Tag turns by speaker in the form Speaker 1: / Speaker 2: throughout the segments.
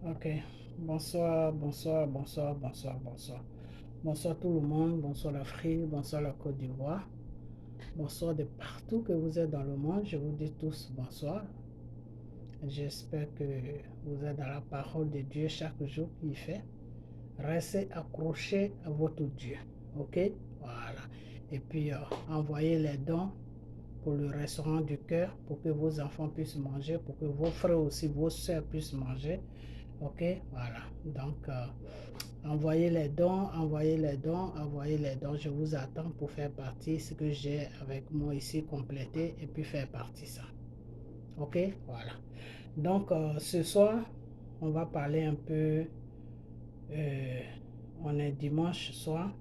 Speaker 1: Ok, bonsoir, bonsoir, bonsoir, bonsoir, bonsoir. Bonsoir tout le monde, bonsoir l'Afrique, bonsoir la Côte d'Ivoire, bonsoir de partout que vous êtes dans le monde. Je vous dis tous bonsoir. J'espère que vous êtes dans la parole de Dieu chaque jour qu'il fait. Restez accrochés à votre Dieu. Ok? Voilà. Et puis, envoyez les dons pour le restaurant du cœur, pour que vos enfants puissent manger, pour que vos frères aussi, vos soeurs puissent manger. Ok, voilà. Donc, envoyez les dons, envoyez les dons, envoyez les dons. Je vous attends pour faire partie ce que j'ai avec moi ici, compléter et puis faire partie ça. Ok, voilà. Donc, ce soir, on va parler un peu. On est dimanche soir.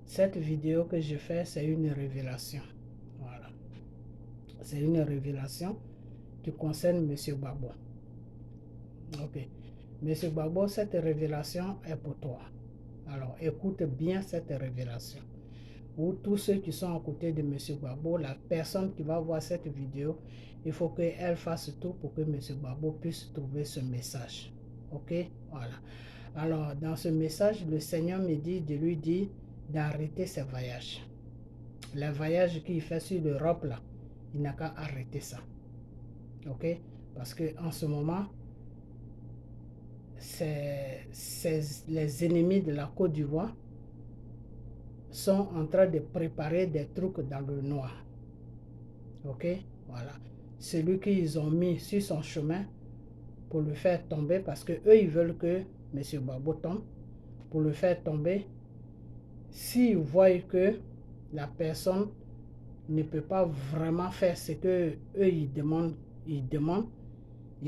Speaker 1: Cette vidéo que je fais, c'est une révélation. Voilà. C'est une révélation qui concerne Monsieur Babo. Ok. Monsieur Babo, cette révélation est pour toi. Alors, écoute bien cette révélation. Ou tous ceux qui sont à côté de Monsieur Babo, la personne qui va voir cette vidéo, il faut qu'elle fasse tout pour que Monsieur Babo puisse trouver ce message. Ok? Voilà. Alors, dans ce message, le Seigneur me dit de lui dire d'arrêter ses voyages. Les voyages qu'il fait sur l'Europe, là, il n'a qu'à arrêter ça. Ok? Parce qu'en ce moment, les ennemis de la Côte d'Ivoire sont en train de préparer des trucs dans le noir. Ok? Voilà. Celui qu'ils ont mis sur son chemin pour le faire tomber, parce que eux ils veulent que M. Babo tombe, pour le faire tomber, s'ils voient que la personne ne peut pas vraiment faire ce que eux ils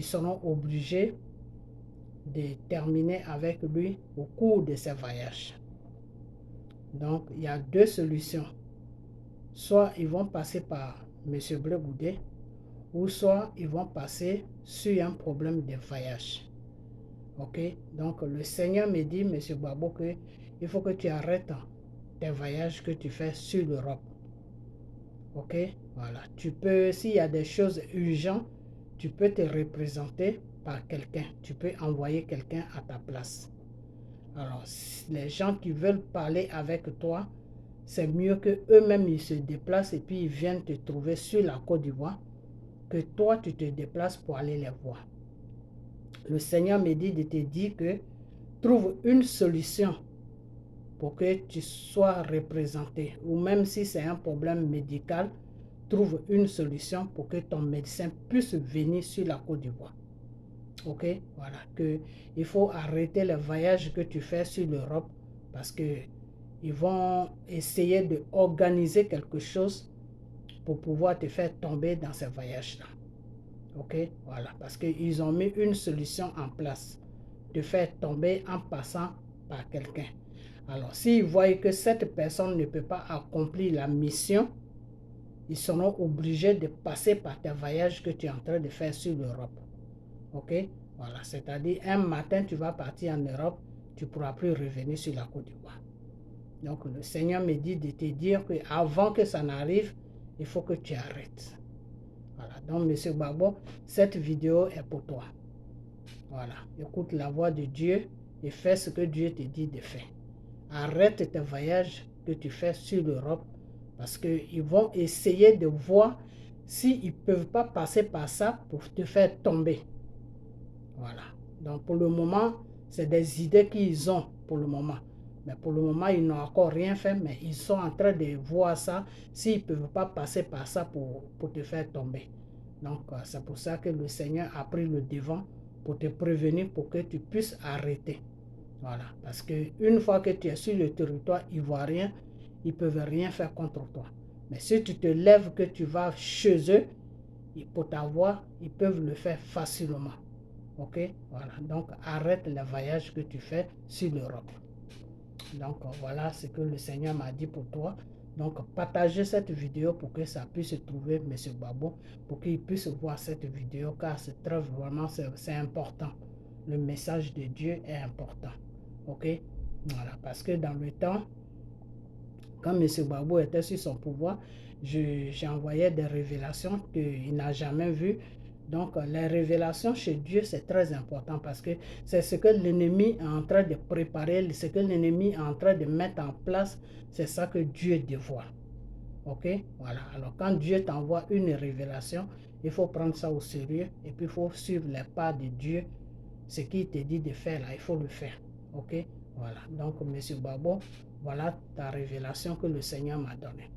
Speaker 1: seront obligés de terminer avec lui au cours de ses voyages. Donc, il y a deux solutions. Soit ils vont passer par M. Bleu Goudé, ou soit ils vont passer sur un problème de voyage. Ok? Donc, le Seigneur me dit, M. Babo, que il faut que tu arrêtes tes voyages que tu fais sur l'Europe. Ok? Voilà. Tu peux, s'il y a des choses urgentes, tu peux te représenter par quelqu'un. Tu peux envoyer quelqu'un à ta place. Alors, les gens qui veulent parler avec toi, c'est mieux que eux-mêmes ils se déplacent et puis ils viennent te trouver sur la Côte d'Ivoire que toi tu te déplaces pour aller les voir. Le Seigneur me dit de te dire que trouve une solution pour que tu sois représenté, ou même si c'est un problème médical, trouve une solution pour que ton médecin puisse venir sur la Côte d'Ivoire. Ok, voilà, que il faut arrêter le voyage que tu fais sur l'Europe parce que ils vont essayer d'organiser quelque chose pour pouvoir te faire tomber dans ces voyages-là. Ok, voilà, parce qu'ils ont mis une solution en place, te faire tomber en passant par quelqu'un. Alors, s'ils voient que cette personne ne peut pas accomplir la mission, ils seront obligés de passer par tes voyages que tu es en train de faire sur l'Europe. Ok, voilà, c'est-à-dire un matin tu vas partir en Europe, tu ne pourras plus revenir sur la Côte d'Ivoire. Donc le Seigneur me dit de te dire qu'avant que ça n'arrive, il faut que tu arrêtes. Voilà, donc Monsieur Babo, cette vidéo est pour toi. Voilà, écoute la voix de Dieu et fais ce que Dieu te dit de faire. Arrête tes voyages que tu fais sur l'Europe parce qu'ils vont essayer de voir s'ils ne peuvent pas passer par ça pour te faire tomber. Voilà. Donc pour le moment, c'est des idées qu'ils ont pour le moment. Mais pour le moment, ils n'ont encore rien fait, mais ils sont en train de voir ça, s'ils ne peuvent pas passer par ça pour te faire tomber. Donc c'est pour ça que le Seigneur a pris le devant pour te prévenir, pour que tu puisses arrêter. Voilà. Parce qu'une fois que tu es sur le territoire ivoirien, ils ne peuvent rien faire contre toi. Mais si tu te lèves, que tu vas chez eux, pour t'avoir, ils peuvent le faire facilement. Ok, voilà, donc arrête le voyage que tu fais sur l'Europe. Donc voilà ce que le Seigneur m'a dit pour toi. Donc partagez cette vidéo pour que ça puisse trouver M. Babo, pour qu'il puisse voir cette vidéo, car c'est très vraiment c'est important. Le message de Dieu est important. Ok, voilà, parce que dans le temps, quand M. Babo était sur son pouvoir, j'envoyais des révélations qu'il n'a jamais vues Donc, les révélations chez Dieu, c'est très important parce que c'est ce que l'ennemi est en train de préparer, ce que l'ennemi est en train de mettre en place, c'est ça que Dieu dévoile. Ok? Voilà. Alors, quand Dieu t'envoie une révélation, il faut prendre ça au sérieux et puis il faut suivre les pas de Dieu. Ce qu'il te dit de faire là, il faut le faire. Ok? Voilà. Donc, M. Babo, voilà ta révélation que le Seigneur m'a donnée.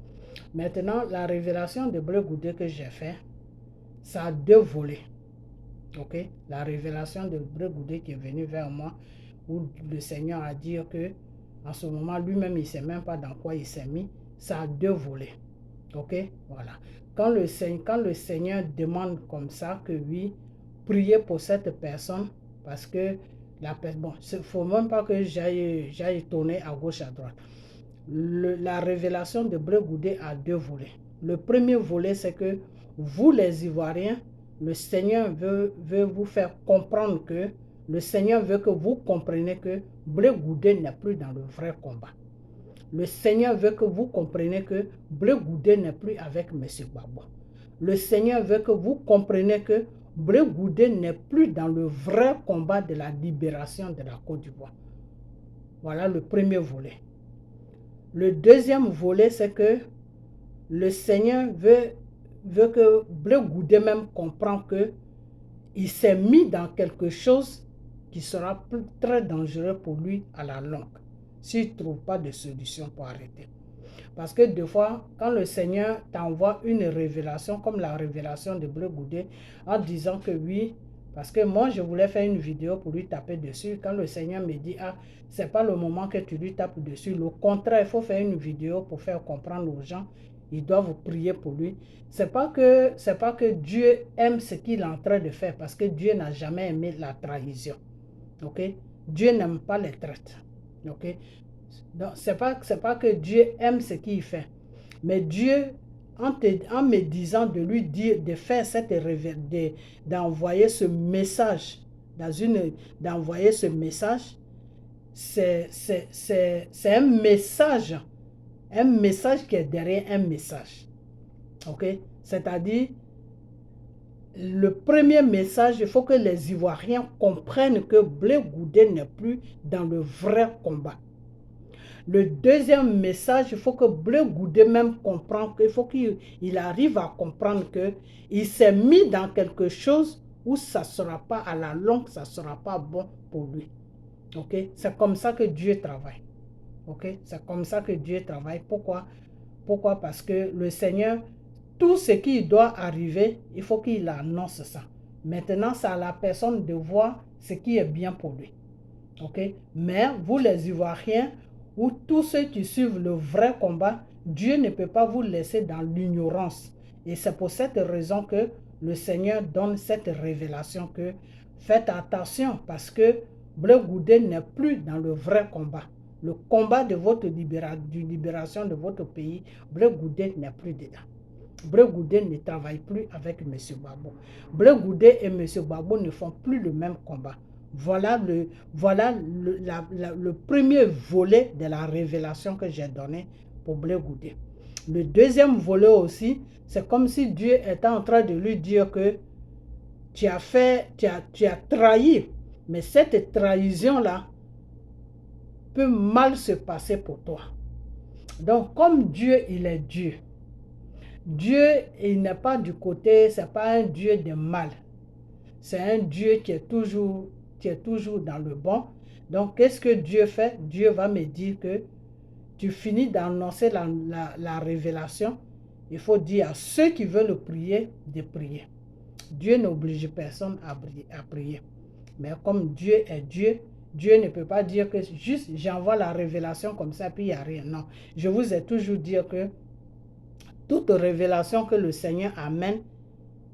Speaker 1: Maintenant, la révélation de Bleu Goudé que j'ai fait, ça a 2 volets. Ok? La révélation de Bleu Goudé qui est venue vers moi, où le Seigneur a dit que en ce moment, lui-même, il ne sait même pas dans quoi il s'est mis. Ça a 2 volets. Ok? Voilà. Quand le Seigneur demande comme ça que oui, priez pour cette personne, parce que la personne, bon, il ne faut même pas que j'aille tourner à gauche, à droite. La révélation de Bleu Goudé a 2 volets. Le premier volet, c'est que vous, les Ivoiriens, le Seigneur veut vous faire comprendre que, le Seigneur veut que vous compreniez que Bleu Goudé n'est plus dans le vrai combat. Le Seigneur veut que vous compreniez que Bleu Goudé n'est plus avec M. Babo. Le Seigneur veut que vous compreniez que Bleu Goudé n'est plus dans le vrai combat de la libération de la Côte d'Ivoire. Voilà le premier volet. Le deuxième volet, c'est que le Seigneur veut que Bleu Goudé même comprenne qu'il s'est mis dans quelque chose qui sera très dangereux pour lui à la longue, s'il ne trouve pas de solution pour arrêter. Parce que des fois, quand le Seigneur t'envoie une révélation, comme la révélation de Bleu Goudé, en disant que oui, parce que moi, je voulais faire une vidéo pour lui taper dessus. Quand le Seigneur me dit, ah, ce n'est pas le moment que tu lui tapes dessus. Le contraire, il faut faire une vidéo pour faire comprendre aux gens. Ils doivent prier pour lui. Ce n'est pas que Dieu aime ce qu'il est en train de faire, parce que Dieu n'a jamais aimé la trahison. Ok? Dieu n'aime pas les traites. Ok? Donc, ce n'est pas que Dieu aime ce qu'il fait. Mais Dieu, en me disant de lui dire, de faire cette révélation, d'envoyer ce message, d'envoyer ce message, c'est un message qui est derrière un message. Ok? C'est-à-dire, le premier message, il faut que les Ivoiriens comprennent que Bleu Goudé n'est plus dans le vrai combat. Le deuxième message, il faut que Bleu Goudé même comprenne, qu'il faut qu'il arrive à comprendre qu'il s'est mis dans quelque chose où ça ne sera pas à la longue, ça ne sera pas bon pour lui. Ok? C'est comme ça que Dieu travaille. Ok? C'est comme ça que Dieu travaille. Pourquoi? Pourquoi? Parce que le Seigneur, tout ce qui doit arriver, il faut qu'il annonce ça. Maintenant, c'est à la personne de voir ce qui est bien pour lui. Ok? Mais vous les Ivoiriens, ou tous ceux qui suivent le vrai combat, Dieu ne peut pas vous laisser dans l'ignorance. Et c'est pour cette raison que le Seigneur donne cette révélation que faites attention parce que Bleu Goudé n'est plus dans le vrai combat. Le combat de votre libération de votre pays, Bleu Goudé n'est plus dedans. Bleu Goudé ne travaille plus avec M. Babo. Bleu Goudé et M. Babo ne font plus le même combat. Voilà le premier volet de la révélation que j'ai donné pour Bleu Goudé. Le deuxième volet aussi, c'est comme si Dieu était en train de lui dire que tu as trahi, mais cette trahison-là peut mal se passer pour toi. Donc, comme Dieu, il est Dieu. Dieu, il n'est pas du côté, ce n'est pas un Dieu de mal. C'est un Dieu qui est toujours dans le bon. Donc, qu'est-ce que Dieu fait? Dieu va me dire que tu finis d'annoncer la révélation. Il faut dire à ceux qui veulent prier de prier. Dieu n'oblige personne à prier. Mais comme Dieu est Dieu, Dieu ne peut pas dire que juste j'envoie la révélation comme ça, puis il n'y a rien. Non, je vous ai toujours dit que toute révélation que le Seigneur amène,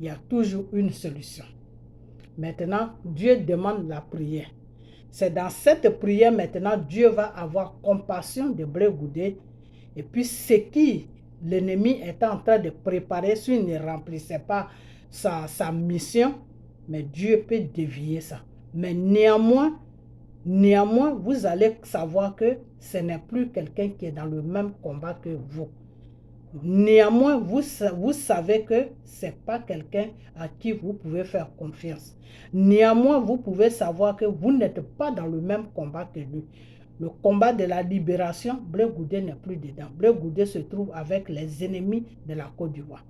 Speaker 1: il y a toujours une solution. Maintenant, Dieu demande la prière. C'est dans cette prière maintenant, Dieu va avoir compassion de Bleu Goudé. Et puis ce qui l'ennemi est en train de préparer, s'il ne remplissait pas sa mission, mais Dieu peut dévier ça. Mais néanmoins, vous allez savoir que ce n'est plus quelqu'un qui est dans le même combat que vous. Néanmoins, vous savez que ce n'est pas quelqu'un à qui vous pouvez faire confiance. Néanmoins, vous pouvez savoir que vous n'êtes pas dans le même combat que lui. Le combat de la libération, Blé Goudé n'est plus dedans. Blé Goudé se trouve avec les ennemis de la Côte d'Ivoire.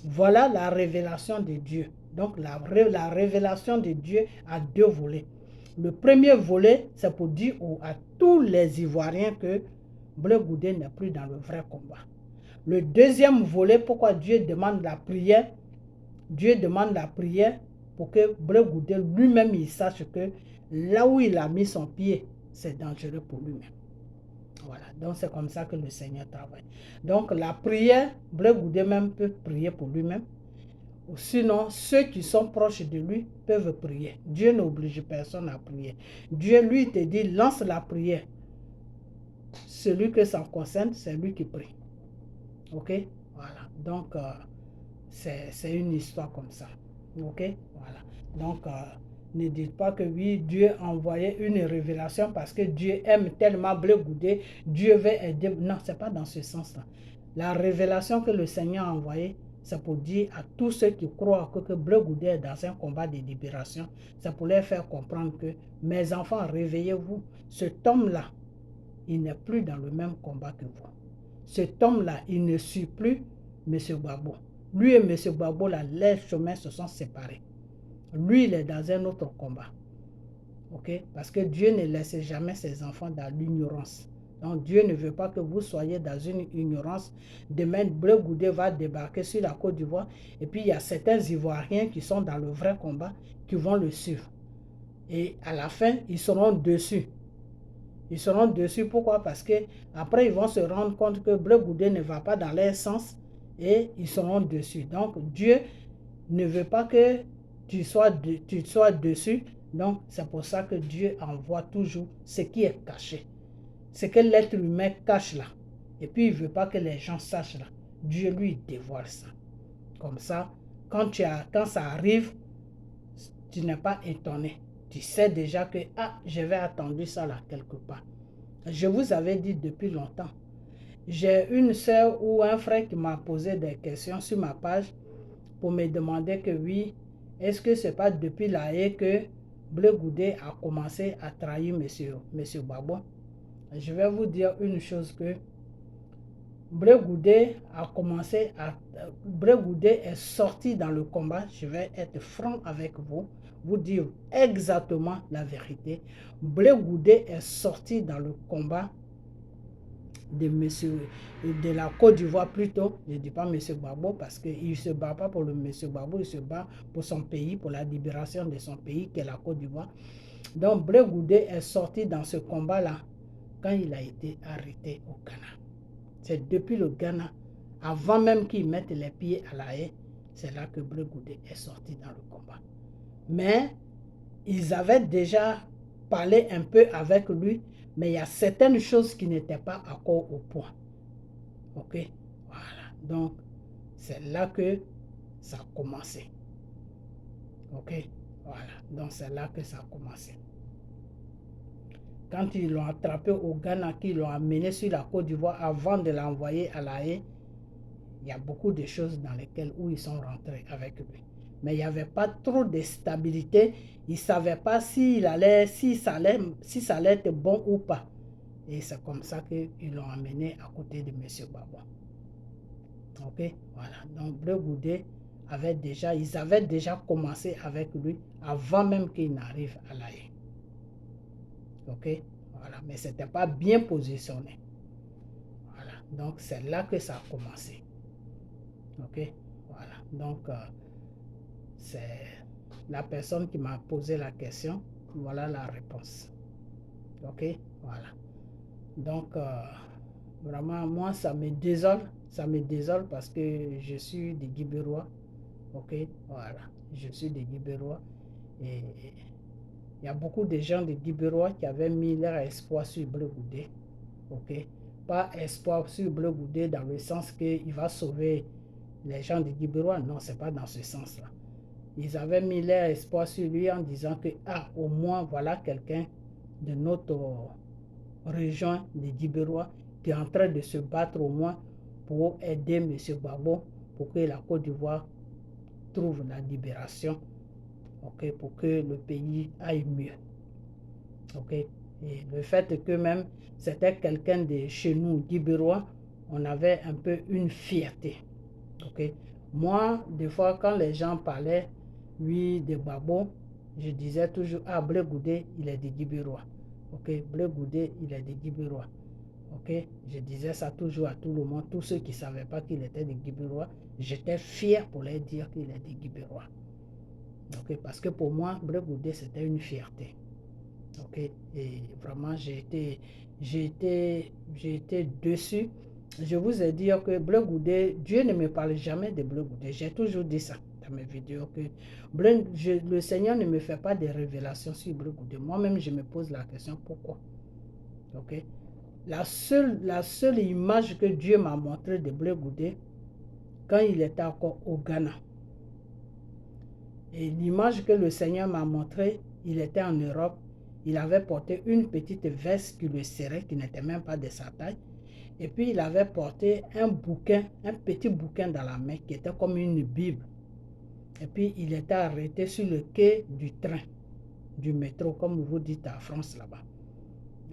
Speaker 1: Voilà la révélation de Dieu. Donc la révélation de Dieu a deux volets. Le premier volet, c'est pour dire à tous les Ivoiriens que Blé Goudé n'est plus dans le vrai combat. Le deuxième volet, pourquoi Dieu demande la prière? Dieu demande la prière pour que Blé Goudé lui-même il sache que là où il a mis son pied, c'est dangereux pour lui-même. Voilà, donc c'est comme ça que le Seigneur travaille. Donc la prière, Blé Goudé même peut prier pour lui-même. Sinon, ceux qui sont proches de lui peuvent prier. Dieu n'oblige personne à prier. Dieu lui te dit, lance la prière. Celui que ça concerne, c'est lui qui prie. Ok? Voilà. Donc, c'est une histoire comme ça. Ok? Voilà. Donc, ne dites pas que oui, Dieu a envoyé une révélation parce que Dieu aime tellement Blé Goudé, Dieu veut aider. Non, ce n'est pas dans ce sens-là. La révélation que le Seigneur a envoyée, c'est pour dire à tous ceux qui croient que Blé Goudé est dans un combat de libération, c'est pour leur faire comprendre que, mes enfants, réveillez-vous. Cet homme-là, il n'est plus dans le même combat que vous. Cet homme-là, il ne suit plus M. Gbagbo. Lui et M. Gbagbo, là, leurs chemins se sont séparés. Lui, il est dans un autre combat. Ok? Parce que Dieu ne laisse jamais ses enfants dans l'ignorance. Donc Dieu ne veut pas que vous soyez dans une ignorance. Demain, Blé Goudé va débarquer sur la Côte d'Ivoire. Et puis, il y a certains Ivoiriens qui sont dans le vrai combat qui vont le suivre. Et à la fin, ils seront dessus. Ils seront dessus. Pourquoi? Parce qu'après, ils vont se rendre compte que Blé Goudé ne va pas dans leur sens et ils seront dessus. Donc, Dieu ne veut pas que tu sois dessus. Donc, c'est pour ça que Dieu envoie toujours ce qui est caché. Ce que l'être humain cache là. Et puis, il ne veut pas que les gens sachent là. Dieu lui dévoile ça. Comme ça, quand ça arrive, tu n'es pas étonné. Tu sais déjà que, j'avais attendu ça là quelque part. Je vous avais dit depuis longtemps. J'ai une soeur ou un frère qui m'a posé des questions sur ma page pour me demander que oui, est-ce que ce n'est pas depuis la haie que Blé Goudé a commencé à trahir M. Gbagbo? Je vais vous dire une chose que Blé Goudé Blé Goudé est sorti dans le combat. Je vais être franc avec vous dire exactement la vérité. Blé Goudé est sorti dans le combat de la Côte d'Ivoire plutôt. Je ne dis pas M. Gbagbo parce qu'il ne se bat pas pour le M. Gbagbo, il se bat pour son pays, pour la libération de son pays qui est la Côte d'Ivoire. Donc Blé Goudé est sorti dans ce combat-là quand il a été arrêté au Ghana. C'est depuis le Ghana, avant même qu'ils mettent les pieds à la haie, c'est là que Blé Goudé est sorti dans le combat. Mais ils avaient déjà parlé un peu avec lui, mais il y a certaines choses qui n'étaient pas encore au point. Ok? Voilà. Donc, c'est là que ça a commencé. Ok? Voilà. Donc, c'est là que ça a commencé. Quand ils l'ont attrapé au Ghana, qu'ils l'ont amené sur la Côte d'Ivoire avant de l'envoyer à la haie, il y a beaucoup de choses dans lesquelles où ils sont rentrés avec lui. Mais il n'y avait pas trop de stabilité. Ils ne savaient pas si ça allait être bon ou pas. Et c'est comme ça qu'ils l'ont amené à côté de M. Gbagbo. Ok, voilà. Donc Blé Goudé ils avaient déjà commencé avec lui avant même qu'il n'arrive à la haie. Ok, voilà. Mais ce n'était pas bien positionné. Voilà. Donc c'est là que ça a commencé. Ok, voilà. Donc c'est la personne qui m'a posé la question. Voilà la réponse. Ok, voilà. Donc vraiment, moi, ça me désole. Ça me désole parce que je suis des Guibérois. Ok, voilà. Je suis des Guibérois. Et il y a beaucoup de gens de Guibérois qui avaient mis leur espoir sur Blé Goudé. Ok, pas espoir sur Blé Goudé dans le sens qu'il va sauver les gens de Guibérois. Non, ce n'est pas dans ce sens-là. Ils avaient mis leur espoir sur lui en disant que, au moins, voilà quelqu'un de notre région de Guibérois qui est en train de se battre au moins pour aider M. Gbagbo pour que la Côte d'Ivoire trouve la libération, ok, pour que le pays aille mieux. Ok. Et le fait que même c'était quelqu'un de chez nous, Guibérois, on avait un peu une fierté. Ok. Moi, des fois, quand les gens parlaient, lui, de Gbagbo, je disais toujours, ah, Blé Goudé, il est de Guibérois. Ok. Blé Goudé, il est de Guibérois. Ok. Je disais ça toujours à tout le monde, tous ceux qui ne savaient pas qu'il était de Guibérois, j'étais fier pour leur dire qu'il est de Guibérois. Ok. Parce que pour moi, Blé Goudé, c'était une fierté. Ok, et vraiment j'ai été déçu. Je vous ai dit que Blé Goudé, Dieu ne me parle jamais de Blé Goudé. J'ai toujours dit ça dans mes vidéos, que le Seigneur ne me fait pas de révélations sur Blé Goudé. Moi-même, je me pose la question, pourquoi? Ok, la seule image que Dieu m'a montrée de Blé Goudé, quand il était encore au Ghana, et l'image que le Seigneur m'a montrée, il était en Europe. Il avait porté une petite veste qui le serrait, qui n'était même pas de sa taille. Et puis il avait porté un bouquin, un petit bouquin dans la main qui était comme une Bible. Et puis il était arrêté sur le quai du train, du métro, comme vous dites en France là-bas.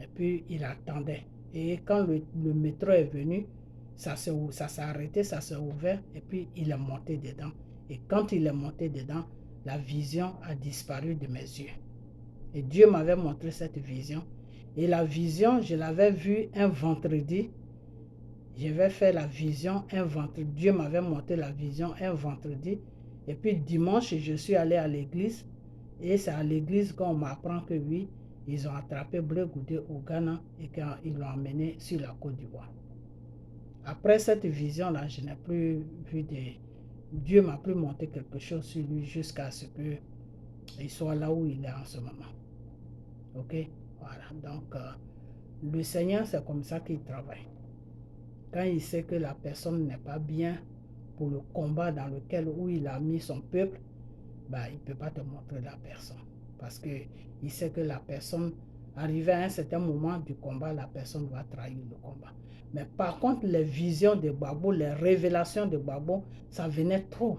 Speaker 1: Et puis il attendait. Et quand le métro est venu, ça s'est arrêté, ça s'est ouvert. Et puis il est monté dedans. Et quand il est monté dedans, la vision a disparu de mes yeux. Et Dieu m'avait montré cette vision. Et la vision, je l'avais vue un vendredi. Je vais faire la vision un vendredi. Dieu m'avait montré la vision un vendredi. Et puis dimanche, je suis allé à l'église. Et c'est à l'église qu'on m'apprend que oui, ils ont attrapé Blé Goudé au Ghana et qu'ils l'ont emmené sur la Côte d'Ivoire. Après cette vision-là, je n'ai plus vu de... Dieu m'a plus montré quelque chose sur lui jusqu'à ce qu'il soit là où il est en ce moment. Ok, voilà, donc le Seigneur, c'est comme ça qu'il travaille. Quand il sait que la personne n'est pas bien pour le combat dans lequel où il a mis son peuple, bah, il ne peut pas te montrer la personne. Parce qu'il sait que la personne, arrivé à un certain moment du combat, la personne va trahir le combat. Mais par contre, les visions de Gbagbo, les révélations de Gbagbo, ça venait trop.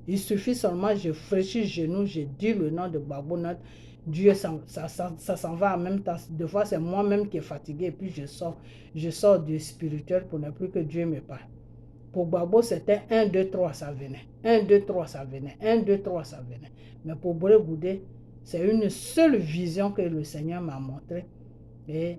Speaker 1: Il suffit seulement, je fraîchis genou, je dis le nom de Gbagbo, Dieu, ça s'en va en même temps. Des fois, c'est moi-même qui est fatigué et puis je sors du spirituel pour ne plus que Dieu me parle. Pour Gbagbo, c'était 1, 2, 3, ça venait. 1, 2, 3, ça venait. 1, 2, 3, ça venait. Mais pour Blé Goudé, c'est une seule vision que le Seigneur m'a montrée. Et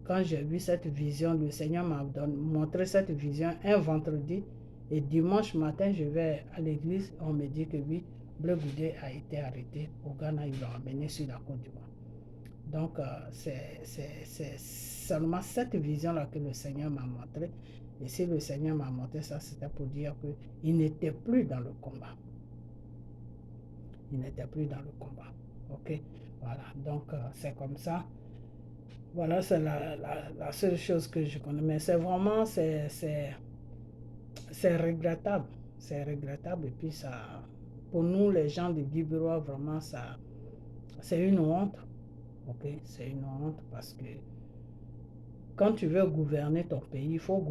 Speaker 1: quand j'ai vu cette vision, le Seigneur m'a montré cette vision un vendredi. Et dimanche matin, je vais à l'église. On me dit que oui, Blé Goudé a été arrêté au Ghana. Ils l'ont emmené sur la Côte d'Ivoire. Donc, c'est seulement cette vision-là que le Seigneur m'a montré. Et si le Seigneur m'a montré ça, c'était pour dire qu'il n'était plus dans le combat. Il n'était plus dans le combat. Ok? Voilà. Donc, c'est comme ça. Voilà, c'est la seule chose que je connais. Mais c'est vraiment, c'est regrettable. C'est regrettable. Et puis, ça, pour nous, les gens de Guibérois, vraiment, ça, c'est une honte. Ok? C'est une honte parce que quand tu veux gouverner ton pays, il faut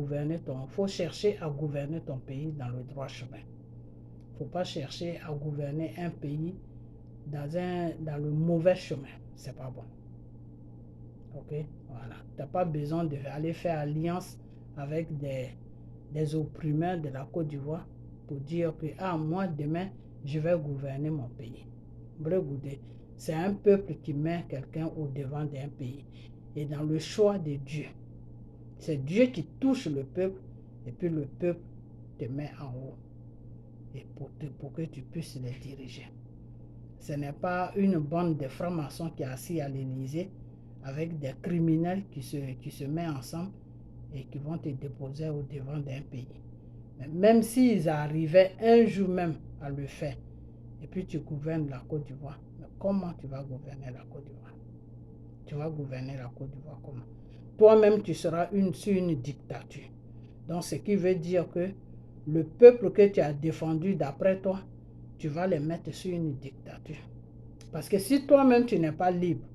Speaker 1: chercher à gouverner ton pays dans le droit chemin. Il ne faut pas chercher à gouverner un pays dans le mauvais chemin. C'est pas bon. Ok? Voilà. Tu n'as pas besoin d'aller faire alliance avec des opprimeurs de la Côte d'Ivoire pour dire que, ah, moi, demain, je vais gouverner mon pays. Blé Goudé, c'est un peuple qui met quelqu'un au devant d'un pays. Et dans le choix de Dieu, c'est Dieu qui touche le peuple et puis le peuple te met en haut et pour que tu puisses les diriger. Ce n'est pas une bande de francs-maçons qui est assis à l'Élysée avec des criminels qui se mettent ensemble et qui vont te déposer au devant d'un pays. Mais même s'ils arrivaient un jour même à le faire, et puis tu gouvernes la Côte d'Ivoire, mais comment tu vas gouverner la Côte d'Ivoire? Tu vas gouverner la Côte d'Ivoire comment? Toi-même, tu seras sur une dictature. Donc, ce qui veut dire que le peuple que tu as défendu d'après toi, tu vas les mettre sur une dictature. Parce que si toi-même, tu n'es pas libre,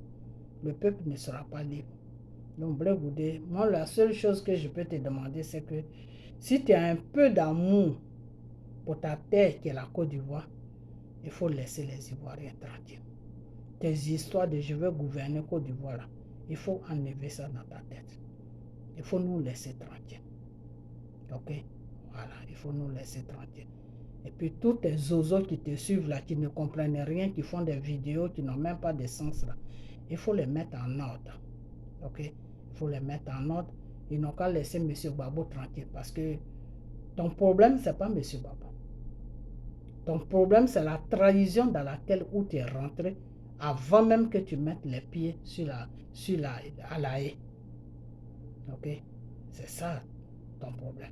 Speaker 1: le peuple ne sera pas libre. Donc, Blé Goudé, moi, la seule chose que je peux te demander, c'est que si tu as un peu d'amour pour ta terre qui est la Côte d'Ivoire, il faut laisser les Ivoiriens tranquilles. Tes histoires de je veux gouverner Côte d'Ivoire, là, il faut enlever ça dans ta tête. Il faut nous laisser tranquilles. Ok? Voilà, il faut nous laisser tranquilles. Et puis tous tes zozos qui te suivent là, qui ne comprennent rien, qui font des vidéos qui n'ont même pas de sens là, il faut les mettre en ordre. Ok? Il faut les mettre en ordre. Ils n'ont qu'à laisser M. Gbagbo tranquille parce que ton problème, ce n'est pas M. Gbagbo. Ton problème, c'est la trahison dans laquelle où tu es rentré avant même que tu mettes les pieds à la haie. Ok? C'est ça ton problème.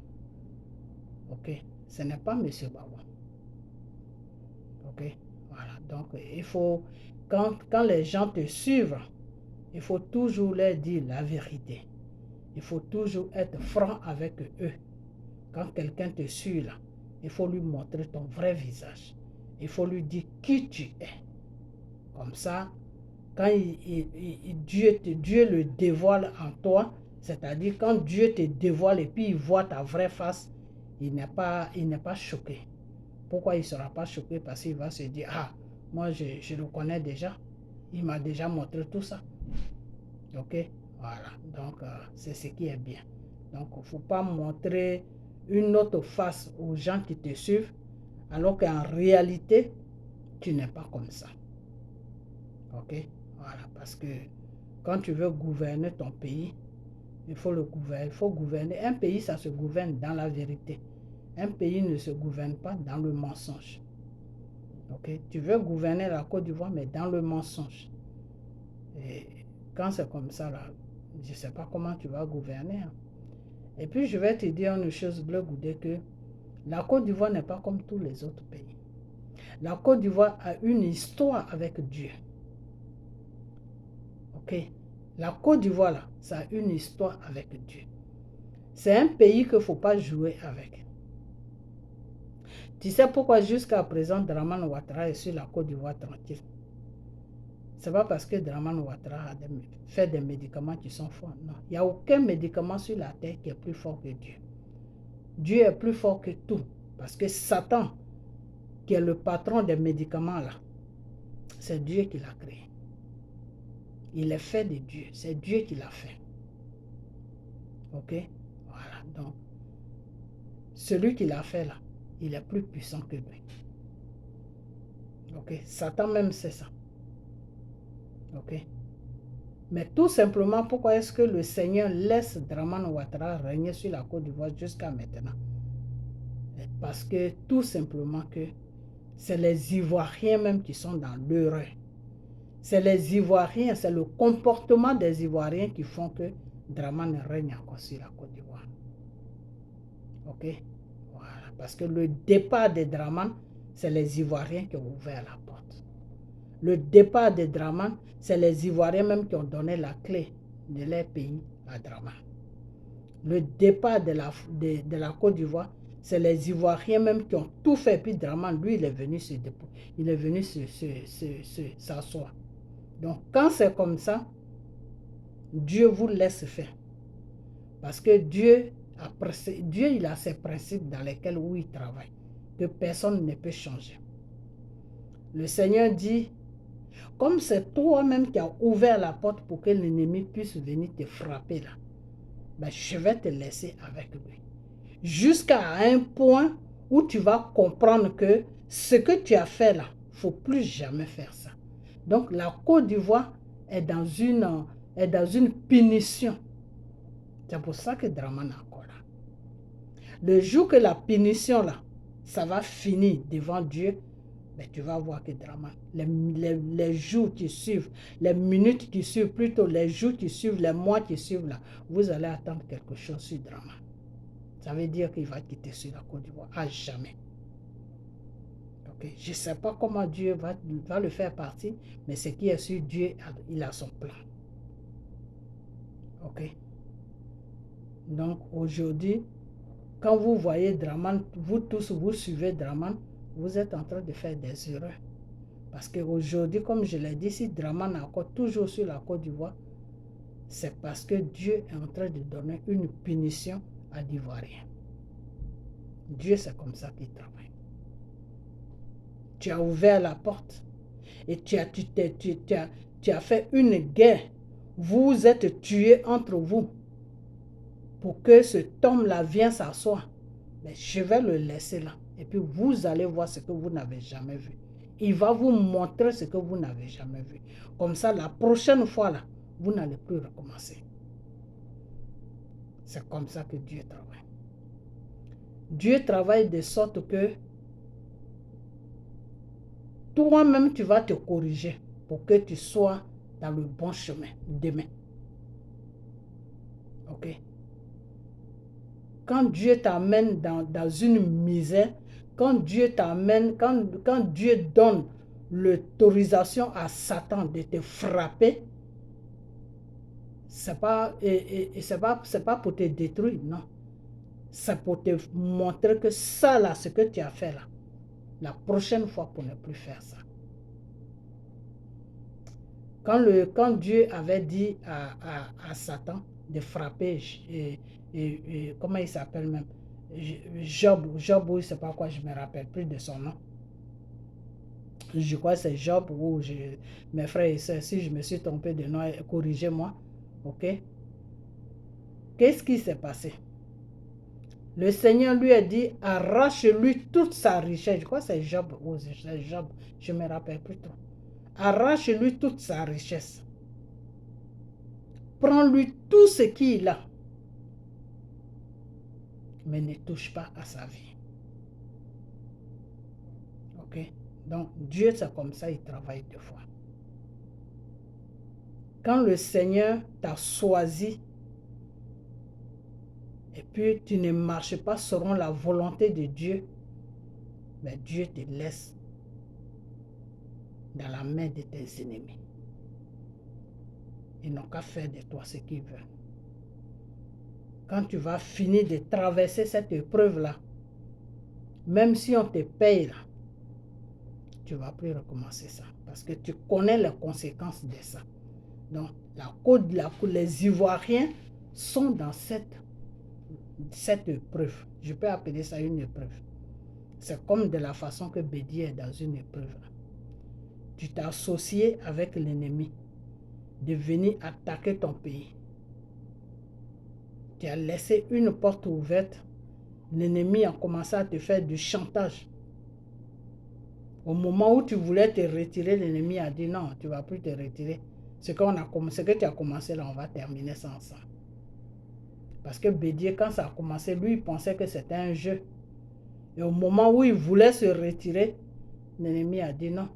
Speaker 1: Ok? Ce n'est pas M. Gbagbo. Ok? Voilà. Donc, il faut, quand les gens te suivent, il faut toujours leur dire la vérité. Il faut toujours être franc avec eux. Quand quelqu'un te suit là, il faut lui montrer ton vrai visage. Il faut lui dire qui tu es. Comme ça, quand Dieu le dévoile en toi, c'est-à-dire quand Dieu te dévoile et puis il voit ta vraie face, il n'est pas choqué. Pourquoi il ne sera pas choqué? Parce qu'il va se dire, ah, moi je le connais déjà. Il m'a déjà montré tout ça. Ok? Voilà. Donc, c'est ce qui est bien. Donc, il ne faut pas montrer une autre face aux gens qui te suivent, alors qu'en réalité, tu n'es pas comme ça. Ok? Voilà. Parce que quand tu veux gouverner ton pays, il faut le gouverner. Il faut gouverner. Un pays, ça se gouverne dans la vérité. Un pays ne se gouverne pas dans le mensonge. Ok? Tu veux gouverner la Côte d'Ivoire, mais dans le mensonge. Et quand c'est comme ça, là, je ne sais pas comment tu vas gouverner. Hein. Et puis, je vais te dire une chose, Blé Goudé, que la Côte d'Ivoire n'est pas comme tous les autres pays. La Côte d'Ivoire a une histoire avec Dieu. Ok? La Côte d'Ivoire, là, ça a une histoire avec Dieu. C'est un pays qu'il ne faut pas jouer avec. Tu sais pourquoi jusqu'à présent, Dramane Ouattara est sur la Côte d'Ivoire tranquille? Ce n'est pas parce que Dramane Ouattara a fait des médicaments qui sont forts. Non, il n'y a aucun médicament sur la terre qui est plus fort que Dieu. Dieu est plus fort que tout. Parce que Satan, qui est le patron des médicaments là, c'est Dieu qui l'a créé. Il est fait de Dieu. C'est Dieu qui l'a fait. Ok? Voilà. Donc, celui qui l'a fait là, il est plus puissant que lui. Ok? Satan même sait ça. Ok? Mais tout simplement, pourquoi est-ce que le Seigneur laisse Dramane Ouattara régner sur la Côte d'Ivoire jusqu'à maintenant? Parce que tout simplement que c'est les Ivoiriens même qui sont dans l'erreur. C'est les Ivoiriens, c'est le comportement des Ivoiriens qui font que Dramane règne encore sur la Côte d'Ivoire. Ok? Voilà. Parce que le départ de Dramane, c'est les Ivoiriens qui ont ouvert la porte. Le départ de Dramane, c'est les Ivoiriens même qui ont donné la clé de leur pays à Dramane. Le départ de la Côte d'Ivoire, c'est les Ivoiriens même qui ont tout fait. Puis Dramane, lui, il est venu s'asseoir. Donc, quand c'est comme ça, Dieu vous laisse faire. Parce que Dieu, il a ses principes dans lesquels où il travaille, que personne ne peut changer. Le Seigneur dit, comme c'est toi-même qui as ouvert la porte pour que l'ennemi puisse venir te frapper là, ben je vais te laisser avec lui. Jusqu'à un point où tu vas comprendre que ce que tu as fait là, il ne faut plus jamais faire ça. Donc la Côte d'Ivoire est dans une punition. C'est pour ça que Dramane est encore là. Le jour que la punition là, ça va finir devant Dieu, ben, tu vas voir que Dramane, les jours qui suivent, les minutes qui suivent, plutôt les jours qui suivent, les mois qui suivent là, vous allez attendre quelque chose sur Dramane. Ça veut dire qu'il va quitter sur la Côte d'Ivoire à jamais. Okay? Je ne sais pas comment Dieu va le faire partir, mais ce qui est sûr, Dieu, il a son plan. Ok? Donc aujourd'hui, quand vous voyez Dramane, vous tous, vous suivez Dramane, vous êtes en train de faire des erreurs. Parce qu'aujourd'hui, comme je l'ai dit, si Dramane est encore toujours sur la Côte d'Ivoire, c'est parce que Dieu est en train de donner une punition à l'Ivoirien. Dieu, c'est comme ça qu'il travaille. Tu as ouvert la porte et tu as fait une guerre. Vous êtes tués entre vous pour que cet homme-là vienne s'asseoir. Mais je vais le laisser là. Et puis vous allez voir ce que vous n'avez jamais vu. Il va vous montrer ce que vous n'avez jamais vu. Comme ça, la prochaine fois là, vous n'allez plus recommencer. C'est comme ça que Dieu travaille. Dieu travaille de sorte que toi-même, tu vas te corriger pour que tu sois dans le bon chemin demain. Ok? Quand Dieu t'amène dans une misère, quand Dieu t'amène, quand Dieu donne l'autorisation à Satan de te frapper, c'est pas pour te détruire, non. C'est pour te montrer que ça là, ce que tu as fait là, la prochaine fois pour ne plus faire ça. Quand Dieu avait dit à Satan de frapper, comment il s'appelle même, Job, ou je ne sais pas quoi, je ne me rappelle plus de son nom. Je crois que c'est Job, ou mes frères et sœurs, si je me suis trompé de nom, corrigez-moi. Ok? Qu'est-ce qui s'est passé? Le Seigneur lui a dit, arrache-lui toute sa richesse. Je crois que c'est Job, ou c'est Job, je ne me rappelle plus trop. Arrache-lui toute sa richesse. Prends-lui tout ce qu'il a. Mais ne touche pas à sa vie. Ok? Donc, Dieu, c'est comme ça, il travaille deux fois. Quand le Seigneur t'a choisi, et puis tu ne marches pas selon la volonté de Dieu, mais Dieu te laisse dans la main de tes ennemis. Ils n'ont qu'à faire de toi ce qu'ils veulent. Quand tu vas finir de traverser cette épreuve-là, même si on te paye là, tu ne vas plus recommencer ça. Parce que tu connais les conséquences de ça. Donc, les Ivoiriens sont dans cette épreuve. Je peux appeler ça une épreuve. C'est comme de la façon que Bédié est dans une épreuve. Tu t'es associé avec l'ennemi de venir attaquer ton pays. Tu as laissé une porte ouverte. L'ennemi a commencé à te faire du chantage. Au moment où tu voulais te retirer, l'ennemi a dit non, tu ne vas plus te retirer. Ce que tu as commencé là, on va terminer ça ensemble. Parce que Bédié, quand ça a commencé, lui, il pensait que c'était un jeu. Et au moment où il voulait se retirer, l'ennemi a dit non.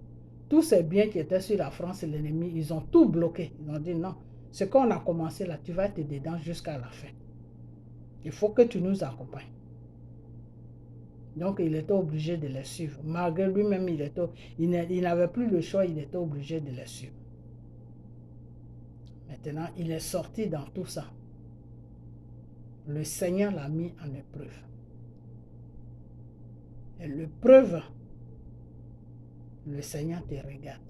Speaker 1: Tous ces biens qui étaient sur la France, l'ennemi, ils ont tout bloqué. Ils ont dit non. Ce qu'on a commencé là, tu vas être dedans jusqu'à la fin. Il faut que tu nous accompagnes. Donc, il était obligé de les suivre. Malgré lui-même, il n'avait plus le choix, il était obligé de les suivre. Maintenant, il est sorti dans tout ça. Le Seigneur l'a mis en épreuve. Et l'épreuve, le Seigneur te regarde.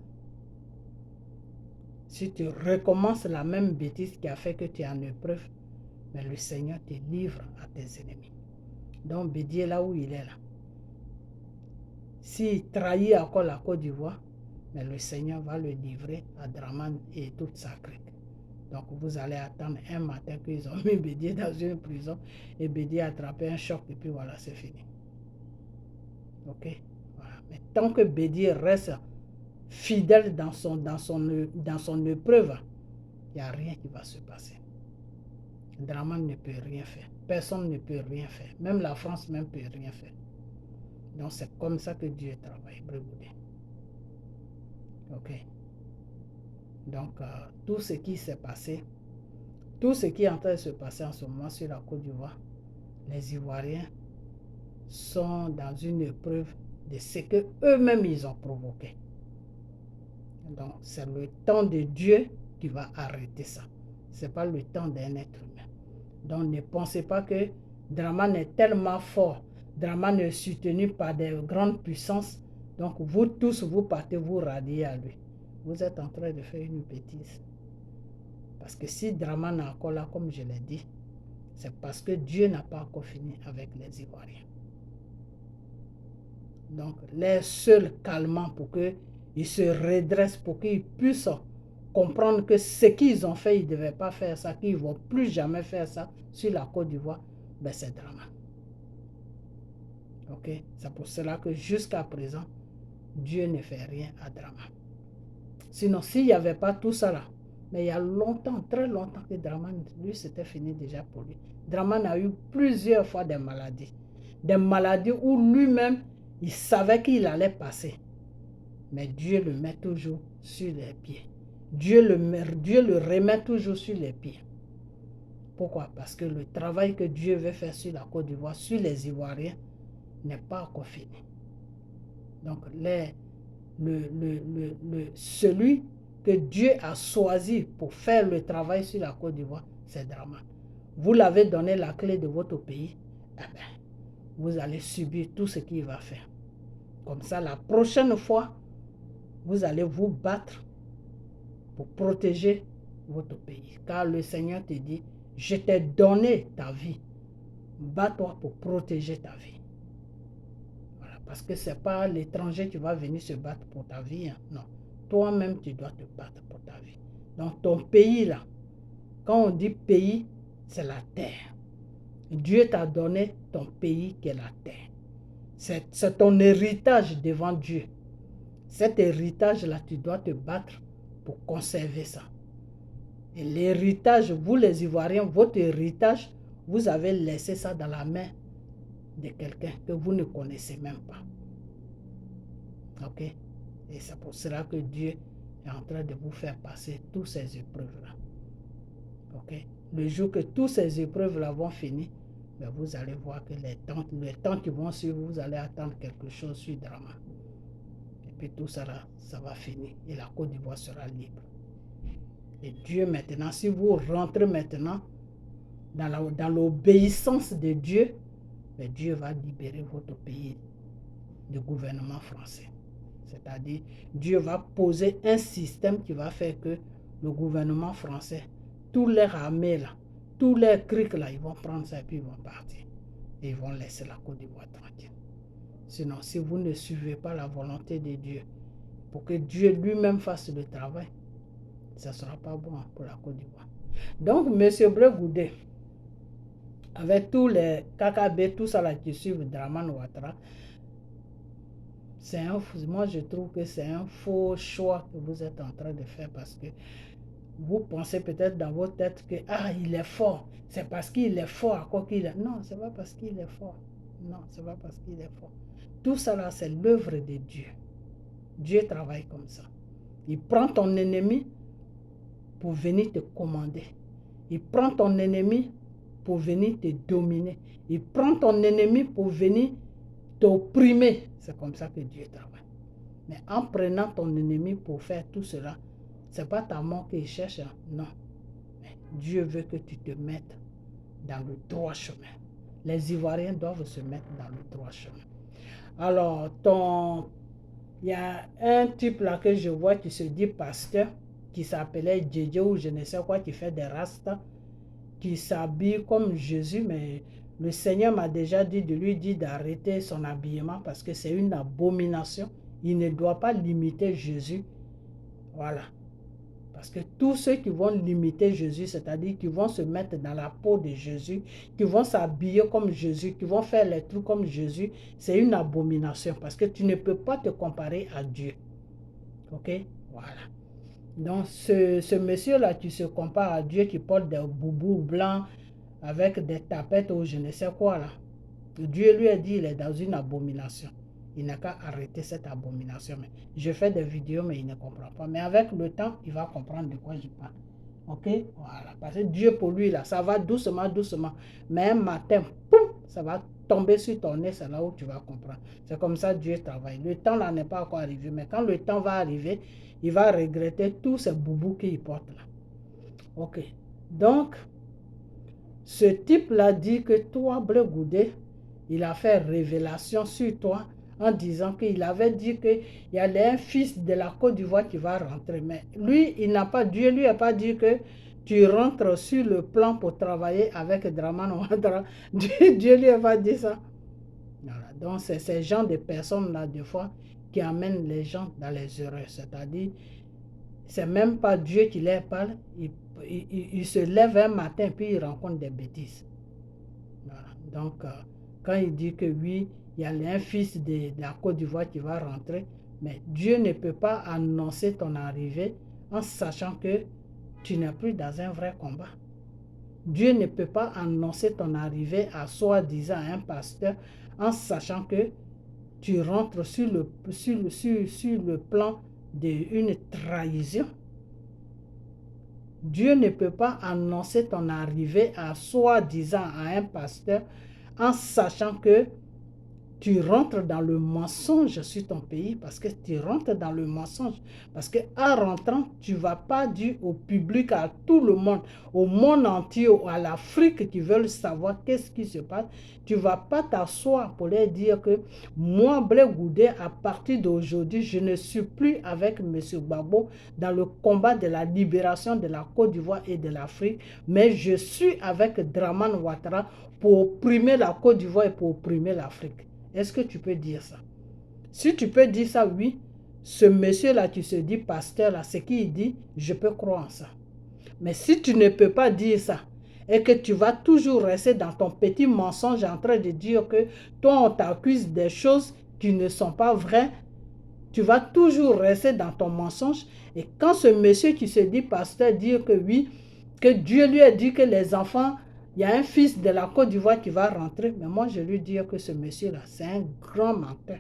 Speaker 1: Si tu recommences la même bêtise qui a fait que tu es en épreuve, mais le Seigneur te livre à tes ennemis. Donc, Bédié, là où il est là, s'il trahit encore la Côte d'Ivoire, mais le Seigneur va le livrer à Draman et toute sa clique. Donc, vous allez attendre un matin qu'ils ont mis Bédié dans une prison et Bédié a attrapé un choc et puis voilà, c'est fini. Ok? Voilà. Mais tant que Bédié reste fidèle dans son épreuve, il n'y a rien qui va se passer. Draman ne peut rien faire. Personne ne peut rien faire. Même la France ne peut rien faire. Donc c'est comme ça que Dieu travaille. Ok. Donc tout ce qui s'est passé, tout ce qui est en train de se passer en ce moment sur la Côte d'Ivoire, les Ivoiriens sont dans une épreuve de ce que eux-mêmes ils ont provoqué. Donc c'est le temps de Dieu qui va arrêter ça. Ce n'est pas le temps d'un être humain. Donc ne pensez pas que Draman est tellement fort. Draman est soutenu par des grandes puissances. Donc vous tous, vous partez vous radier à lui. Vous êtes en train de faire une bêtise. Parce que si Dramane est encore là, comme je l'ai dit, c'est parce que Dieu n'a pas encore fini avec les Ivoiriens. Donc, les seuls calmants pour qu'ils se redressent, pour qu'ils puissent comprendre que ce qu'ils ont fait, ils ne devaient pas faire ça, qu'ils ne vont plus jamais faire ça sur la Côte d'Ivoire, ben c'est Dramane. Ok? C'est pour cela que jusqu'à présent, Dieu ne fait rien à Dramane. Sinon, s'il n'y avait pas tout ça là, mais il y a longtemps, très longtemps que Dramane, lui, c'était fini déjà pour lui. Dramane a eu plusieurs fois des maladies. Des maladies où lui-même, il savait qu'il allait passer. Mais Dieu le met toujours sur les pieds. Dieu le remet toujours sur les pieds. Pourquoi? Parce que le travail que Dieu veut faire sur la Côte d'Ivoire, sur les Ivoiriens, n'est pas encore fini. Donc, celui que Dieu a choisi pour faire le travail sur la Côte d'Ivoire, c'est Dramane. Vous l'avez donné la clé de votre pays, eh bien, vous allez subir tout ce qu'il va faire. Comme ça, la prochaine fois, vous allez vous battre pour protéger votre pays. Car le Seigneur te dit, je t'ai donné ta vie. Bats-toi pour protéger ta vie. Voilà, parce que ce n'est pas l'étranger qui va venir se battre pour ta vie. Hein. Non, toi-même, tu dois te battre pour ta vie. Donc, ton pays, là, quand on dit pays, c'est la terre. Dieu t'a donné ton pays qui est la terre. C'est ton héritage devant Dieu. Cet héritage-là, tu dois te battre pour conserver ça. Et l'héritage, vous les Ivoiriens, votre héritage, vous avez laissé ça dans la main de quelqu'un que vous ne connaissez même pas. Ok? Et c'est pour cela que Dieu est en train de vous faire passer toutes ces épreuves-là. Ok? Le jour que toutes ces épreuves-là vont finir, ben vous allez voir que les temps qui vont suivre, vous allez attendre quelque chose sur Dramane. Et puis tout ça là, ça va finir. Et la Côte d'Ivoire sera libre. Et Dieu maintenant, si vous rentrez maintenant dans l'obéissance de Dieu, ben Dieu va libérer votre pays du gouvernement français. C'est-à-dire, Dieu va poser un système qui va faire que le gouvernement français, tous leurs armées là, tous leurs criques là, ils vont prendre ça et puis ils vont partir. Et ils vont laisser la Côte d'Ivoire tranquille. Sinon, si vous ne suivez pas la volonté de Dieu, pour que Dieu lui-même fasse le travail, ça ne sera pas bon pour la Côte d'Ivoire. Donc, M. Bleu Goudé, avec tous les KKB, tout ça là qui suivent Dramane Ouattara, moi je trouve que c'est un faux choix que vous êtes en train de faire parce que vous pensez peut-être dans votre tête que il est fort, c'est parce qu'il est fort à quoi qu'il est. Non, c'est pas parce qu'il est fort. Non, c'est pas parce qu'il est fort. Tout ça là, c'est l'œuvre de Dieu. Dieu travaille comme ça. Il prend ton ennemi pour venir te commander. Il prend ton ennemi pour venir te dominer. Il prend ton ennemi pour venir t'opprimer. C'est comme ça que Dieu travaille. Mais en prenant ton ennemi pour faire tout cela, ce n'est pas ta mort qu'il cherche. Non. Mais Dieu veut que tu te mettes dans le droit chemin. Les Ivoiriens doivent se mettre dans le droit chemin. Alors, il y a un type là que je vois qui se dit pasteur, qui s'appelait Djedje ou je ne sais quoi, qui fait des rastas, qui s'habille comme Jésus, mais le Seigneur m'a déjà dit de lui dire d'arrêter son habillement parce que c'est une abomination. Il ne doit pas limiter Jésus. Voilà. Parce que tous ceux qui vont limiter Jésus, c'est-à-dire qui vont se mettre dans la peau de Jésus, qui vont s'habiller comme Jésus, qui vont faire les trucs comme Jésus, c'est une abomination parce que tu ne peux pas te comparer à Dieu. Ok? Voilà. Donc, ce monsieur-là qui se compare à Dieu, qui porte des boubous blancs avec des tapettes ou je ne sais quoi là, Dieu lui a dit qu'il est dans une abomination. Il n'a qu'à arrêter cette abomination. Mais je fais des vidéos, mais il ne comprend pas. Mais avec le temps, il va comprendre de quoi je parle. Ok? Voilà. Parce que Dieu, pour lui, là, ça va doucement, doucement. Mais un matin, poum, ça va tomber sur ton nez, c'est là où tu vas comprendre. C'est comme ça que Dieu travaille. Le temps là n'est pas encore arrivé. Mais quand le temps va arriver, il va regretter tous ces boubous qu'il porte là. Ok. Donc, ce type-là dit que toi, Bleu Goudé, il a fait révélation sur toi en disant qu'il avait dit qu'il y a un fils de la Côte d'Ivoire qui va rentrer. Mais lui, Dieu lui a pas dit que tu rentres sur le plan pour travailler avec Dramane Ouattara, Dieu lui va dire ça. Voilà. Donc, c'est ces gens de personnes-là, des fois, qui amènent les gens dans les erreurs. C'est-à-dire, c'est même pas Dieu qui leur parle. Il se lève un matin puis il rencontre des bêtises. Voilà. Donc, quand il dit que oui, il y a un fils de la Côte d'Ivoire qui va rentrer, mais Dieu ne peut pas annoncer ton arrivée en sachant que tu n'es plus dans un vrai combat. Dieu ne peut pas annoncer ton arrivée à soi-disant un pasteur en sachant que tu rentres sur le plan d'une trahison. Dieu ne peut pas annoncer ton arrivée à soi-disant à un pasteur en sachant que tu rentres dans le mensonge sur ton pays parce que tu rentres dans le mensonge. Parce qu'en rentrant, tu ne vas pas dire au public, à tout le monde, au monde entier, à l'Afrique qui veulent savoir qu'est-ce qui se passe. Tu ne vas pas t'asseoir pour leur dire que moi, Blé Goudé, à partir d'aujourd'hui, je ne suis plus avec M. Gbagbo dans le combat de la libération de la Côte d'Ivoire et de l'Afrique, mais je suis avec Dramane Ouattara pour opprimer la Côte d'Ivoire et pour opprimer l'Afrique. Est-ce que tu peux dire ça? Si tu peux dire ça, oui, ce monsieur-là qui se dit pasteur-là, ce qu'il dit, je peux croire en ça. Mais si tu ne peux pas dire ça, et que tu vas toujours rester dans ton petit mensonge en train de dire que toi, on t'accuse des choses qui ne sont pas vraies, tu vas toujours rester dans ton mensonge. Et quand ce monsieur qui se dit pasteur dit que oui, que Dieu lui a dit que les enfants, il y a un fils de la Côte d'Ivoire qui va rentrer, mais moi je lui dis que ce monsieur-là, c'est un grand menteur.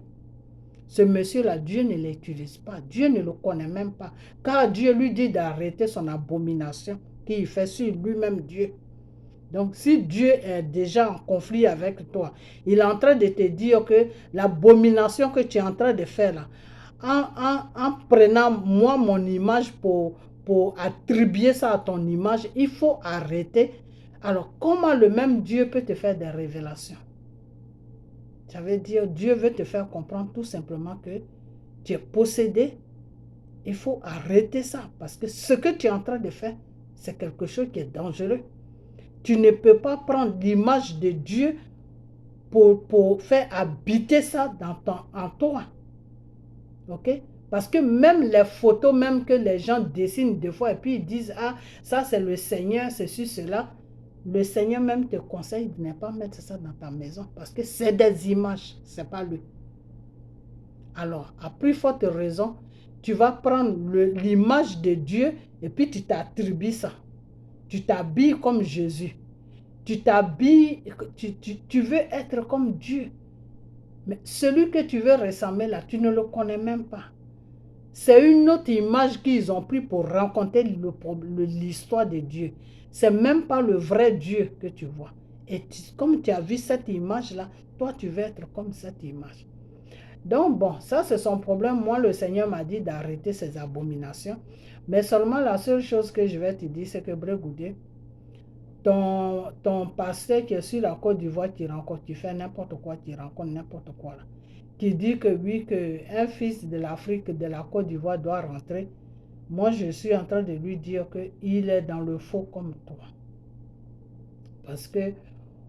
Speaker 1: Ce monsieur-là, Dieu ne l'utilise pas, Dieu ne le connaît même pas, car Dieu lui dit d'arrêter son abomination qu'il fait sur lui-même Dieu. Donc, si Dieu est déjà en conflit avec toi, il est en train de te dire que l'abomination que tu es en train de faire là, en prenant moi mon image pour attribuer ça à ton image, il faut arrêter. Alors, comment le même Dieu peut te faire des révélations? Ça veut dire Dieu veut te faire comprendre tout simplement que tu es possédé. Il faut arrêter ça parce que ce que tu es en train de faire, c'est quelque chose qui est dangereux. Tu ne peux pas prendre l'image de Dieu pour faire habiter ça en toi. Ok? Parce que même les photos, même que les gens dessinent des fois et puis ils disent, ah, ça c'est le Seigneur, ceci, cela. Le Seigneur même te conseille de ne pas mettre ça dans ta maison parce que c'est des images, ce n'est pas lui. Alors, à plus forte raison, tu vas prendre l'image de Dieu et puis tu t'attribues ça. Tu t'habilles comme Jésus. Tu t'habilles, tu veux être comme Dieu. Mais celui que tu veux ressembler là, tu ne le connais même pas. C'est une autre image qu'ils ont pris pour raconter l'histoire de Dieu. C'est même pas le vrai Dieu que tu vois. Et comme tu as vu cette image-là, toi, tu veux être comme cette image. Donc, bon, ça, c'est son problème. Moi, le Seigneur m'a dit d'arrêter ces abominations. Mais seulement la seule chose que je vais te dire, c'est que Blé Goudé, ton pasteur qui est sur la Côte d'Ivoire, qui fait n'importe quoi, qui rencontre n'importe quoi, là, qui dit que oui, qu'un fils de l'Afrique, de la Côte d'Ivoire doit rentrer, moi je suis en train de lui dire qu'il est dans le faux comme toi. Parce que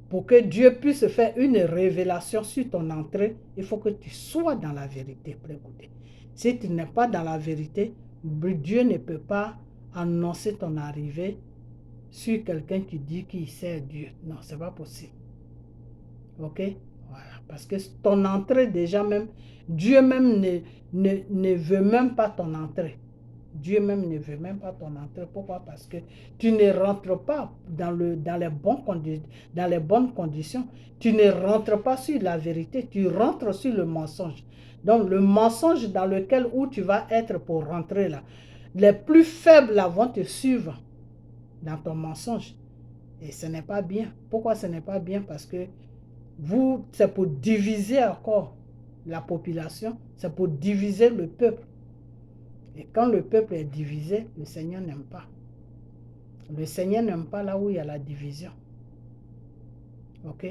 Speaker 1: pour que Dieu puisse faire une révélation sur ton entrée, il faut que tu sois dans la vérité. Si tu n'es pas dans la vérité, Dieu ne peut pas annoncer ton arrivée sur quelqu'un qui dit qu'il sert Dieu. Non, ce n'est pas possible. Ok? Voilà. Parce que ton entrée déjà même, Dieu même ne veut même pas ton entrée. Dieu même ne veut même pas ton entrée. Pourquoi? Parce que tu ne rentres pas dans les bonnes conditions. Tu ne rentres pas sur la vérité. Tu rentres sur le mensonge. Donc le mensonge dans lequel où tu vas être pour rentrer là, les plus faibles là vont te suivre dans ton mensonge. Et ce n'est pas bien. Pourquoi ce n'est pas bien? Parce que c'est pour diviser encore la population, c'est pour diviser le peuple. Et quand le peuple est divisé, le Seigneur n'aime pas. Le Seigneur n'aime pas là où il y a la division. Ok?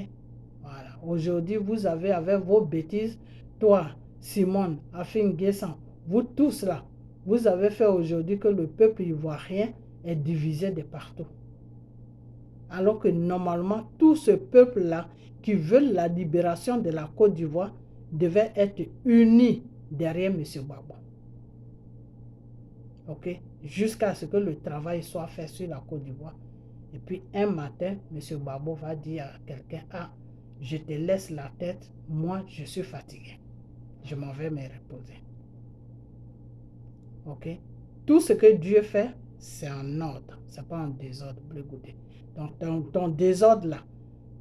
Speaker 1: Voilà. Aujourd'hui, vous avez avec vos bêtises, toi, Simone, Afin Guessan, vous tous là, vous avez fait aujourd'hui que le peuple ivoirien est divisé de partout. Alors que normalement, tout ce peuple-là qui veut la libération de la Côte d'Ivoire devait être uni derrière M. Gbagbo. Ok? Jusqu'à ce que le travail soit fait sur la Côte d'Ivoire. Et puis un matin, M. Gbagbo va dire à quelqu'un, ah, je te laisse la tête, moi je suis fatigué. Je m'en vais me reposer. Ok? Tout ce que Dieu fait, c'est en ordre. Ce n'est pas en désordre. Donc ton désordre là,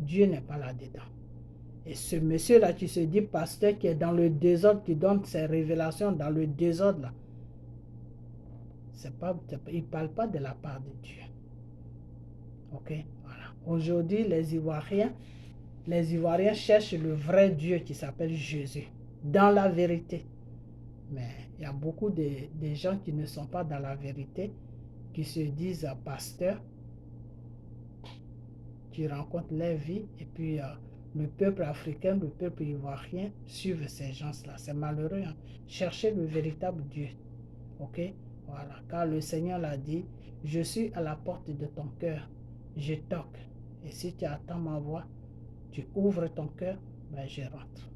Speaker 1: Dieu n'est pas là-dedans. Et ce monsieur-là qui se dit pasteur, qui est dans le désordre, qui donne ses révélations dans le désordre là, il ne parle pas de la part de Dieu. Ok? Voilà. Aujourd'hui, les Ivoiriens cherchent le vrai Dieu qui s'appelle Jésus, dans la vérité. Mais il y a beaucoup de gens qui ne sont pas dans la vérité, qui se disent pasteurs, qui rencontrent leur vie, et puis le peuple africain, le peuple ivoirien suivent ces gens-là. C'est malheureux. Hein? Cherchez le véritable Dieu. Ok? Voilà. Car le Seigneur l'a dit, je suis à la porte de ton cœur, je toque. Et si tu attends ma voix, tu ouvres ton cœur, ben je rentre.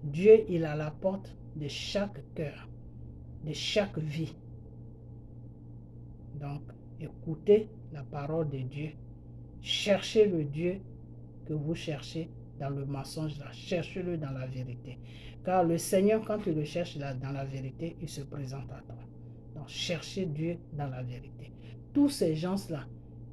Speaker 1: Dieu, il est à la porte de chaque cœur, de chaque vie. Donc, écoutez la parole de Dieu. Cherchez le Dieu que vous cherchez dans le mensonge là. Cherchez-le dans la vérité. Car le Seigneur, quand tu le cherches là, dans la vérité, il se présente à toi. Donc, cherchez Dieu dans la vérité. Tous ces gens-là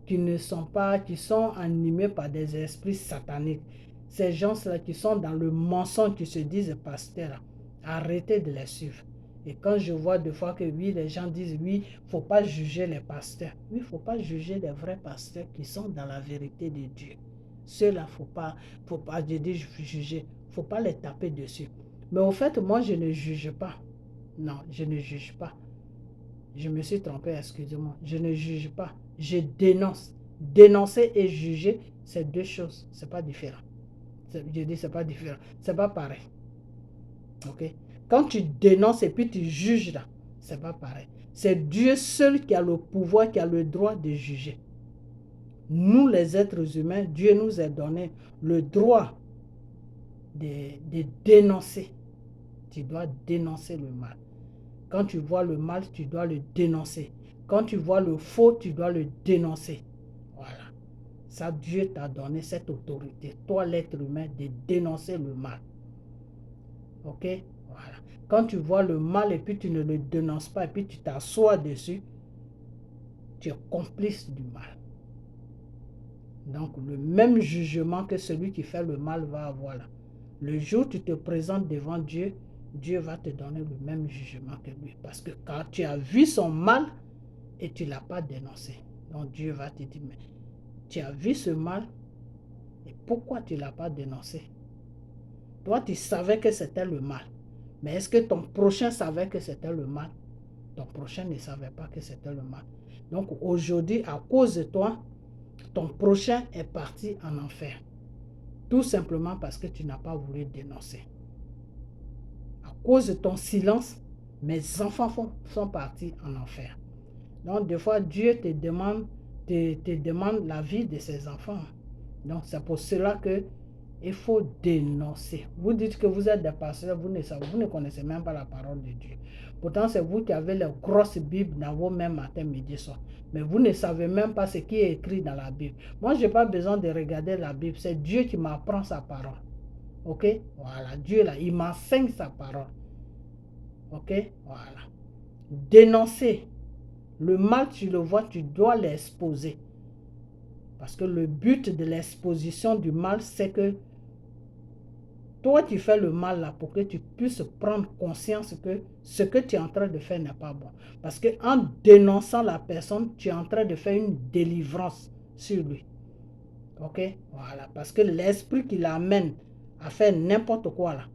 Speaker 1: qui sont animés par des esprits sataniques, ces gens-là qui sont dans le mensonge, qui se disent pasteurs, arrêtez de les suivre. Et quand je vois des fois que oui, les gens disent oui, il ne faut pas juger les pasteurs. Oui, il ne faut pas juger les vrais pasteurs qui sont dans la vérité de Dieu. Ceux-là, il ne faut pas juger. Il ne faut pas les taper dessus. Mais au fait, moi, je ne juge pas. Non, je ne juge pas. Je me suis trompé, excusez-moi. Je ne juge pas. Je dénonce. Dénoncer et juger, c'est deux choses. Ce n'est pas différent. Je dis, ce n'est pas différent. Ce n'est pas pareil. Ok? Quand tu dénonces et puis tu juges là, c'est pas pareil. C'est Dieu seul qui a le pouvoir, qui a le droit de juger. Nous, les êtres humains, Dieu nous a donné le droit de dénoncer. Tu dois dénoncer le mal. Quand tu vois le mal, tu dois le dénoncer. Quand tu vois le faux, tu dois le dénoncer. Voilà. Ça, Dieu t'a donné cette autorité, toi l'être humain, de dénoncer le mal. Ok? Voilà. Quand tu vois le mal et puis tu ne le dénonces pas et puis tu t'assois dessus, tu es complice du mal. Donc le même jugement que celui qui fait le mal va avoir là. Le jour où tu te présentes devant Dieu, Dieu va te donner le même jugement que lui. Parce que quand tu as vu son mal et tu ne l'as pas dénoncé, donc Dieu va te dire, mais tu as vu ce mal et pourquoi tu ne l'as pas dénoncé? Toi, tu savais que c'était le mal. Mais est-ce que ton prochain savait que c'était le mal? Ton prochain ne savait pas que c'était le mal. Donc aujourd'hui, à cause de toi, ton prochain est parti en enfer. Tout simplement parce que tu n'as pas voulu dénoncer. À cause de ton silence, mes enfants sont partis en enfer. Donc des fois, Dieu te demande la vie de ses enfants. Donc c'est pour cela que il faut dénoncer. Vous dites que vous êtes des pasteurs, vous ne connaissez même pas la parole de Dieu. Pourtant, c'est vous qui avez les grosses Bibles dans vos mains matin, midi, soir. Mais vous ne savez même pas ce qui est écrit dans la Bible. Moi, je n'ai pas besoin de regarder la Bible. C'est Dieu qui m'apprend sa parole. Ok? Voilà. Dieu, là, il m'enseigne sa parole. Ok? Voilà. Dénoncer. Le mal, tu le vois, tu dois l'exposer. Parce que le but de l'exposition du mal, c'est que toi, tu fais le mal là pour que tu puisses prendre conscience que ce que tu es en train de faire n'est pas bon. Parce qu'en dénonçant la personne, tu es en train de faire une délivrance sur lui. Ok? Voilà. Parce que l'esprit qui l'amène à faire n'importe quoi là,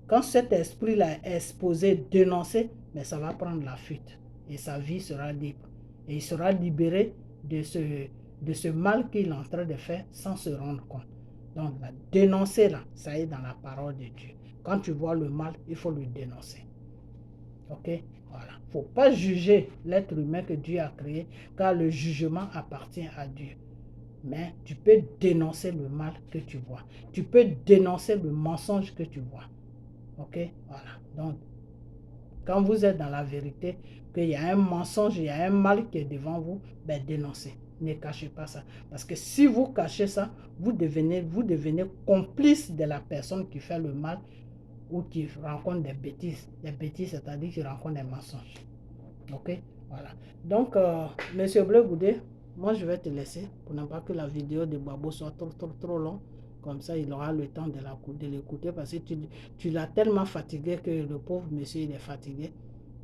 Speaker 1: quand cet esprit-là est exposé, dénoncé, mais ça va prendre la fuite. Et sa vie sera libre. Et il sera libéré de ce mal qu'il est en train de faire sans se rendre compte. Donc, dénoncer là, ça est dans la parole de Dieu. Quand tu vois le mal, il faut le dénoncer. Ok? Voilà. ne faut pas juger l'être humain que Dieu a créé, car le jugement appartient à Dieu. Mais tu peux dénoncer le mal que tu vois. Tu peux dénoncer le mensonge que tu vois. Ok? Voilà. Donc, quand vous êtes dans la vérité, qu'il y a un mensonge, il y a un mal qui est devant vous, ben dénoncez. Ne cachez pas ça. Parce que si vous cachez ça, vous devenez complice de la personne qui fait le mal ou qui rencontre des bêtises. Des bêtises, c'est-à-dire qui rencontre des mensonges. Ok? Voilà. Donc, Monsieur Bleu Goudé, moi je vais te laisser pour ne pas que la vidéo de Babo soit trop longue. Comme ça, il aura le temps de l'écouter parce que tu l'as tellement fatigué que le pauvre monsieur, il est fatigué.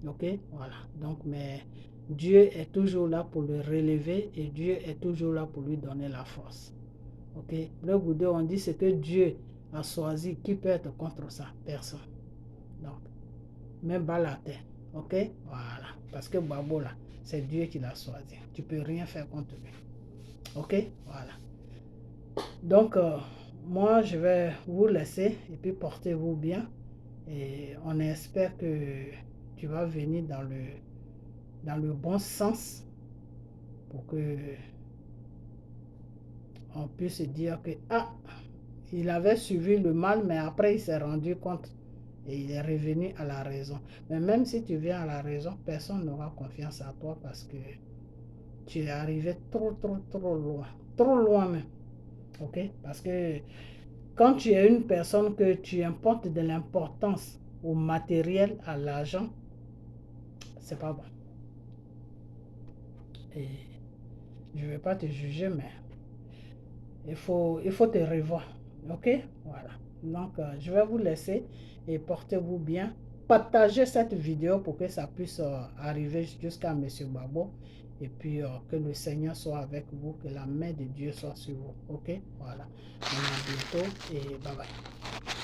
Speaker 1: Ok? Voilà. Donc, mais Dieu est toujours là pour le relever et Dieu est toujours là pour lui donner la force. Ok? Bleu Goudé, on dit ce que Dieu a choisi. Qui peut être contre ça? Personne. Donc, même pas la terre. Ok? Voilà. Parce que Babo là, c'est Dieu qui l'a choisi. Tu peux rien faire contre lui. Ok? Voilà. Donc, moi, je vais vous laisser et puis portez-vous bien. Et on espère que tu vas venir dans le bon sens pour que on puisse dire que, ah, il avait suivi le mal, mais après il s'est rendu compte et il est revenu à la raison. Mais même si tu viens à la raison, personne n'aura confiance à toi parce que tu es arrivé trop loin. Trop loin même. Ok? Parce que quand tu es une personne que tu importes de l'importance au matériel, à l'argent, c'est pas bon. Et je ne vais pas te juger, mais il faut te revoir. Ok? Voilà. Donc, je vais vous laisser et portez-vous bien. Partagez cette vidéo pour que ça puisse arriver jusqu'à M. Babo. Et puis, que le Seigneur soit avec vous, que la main de Dieu soit sur vous. Ok? Voilà. À bientôt et bye bye.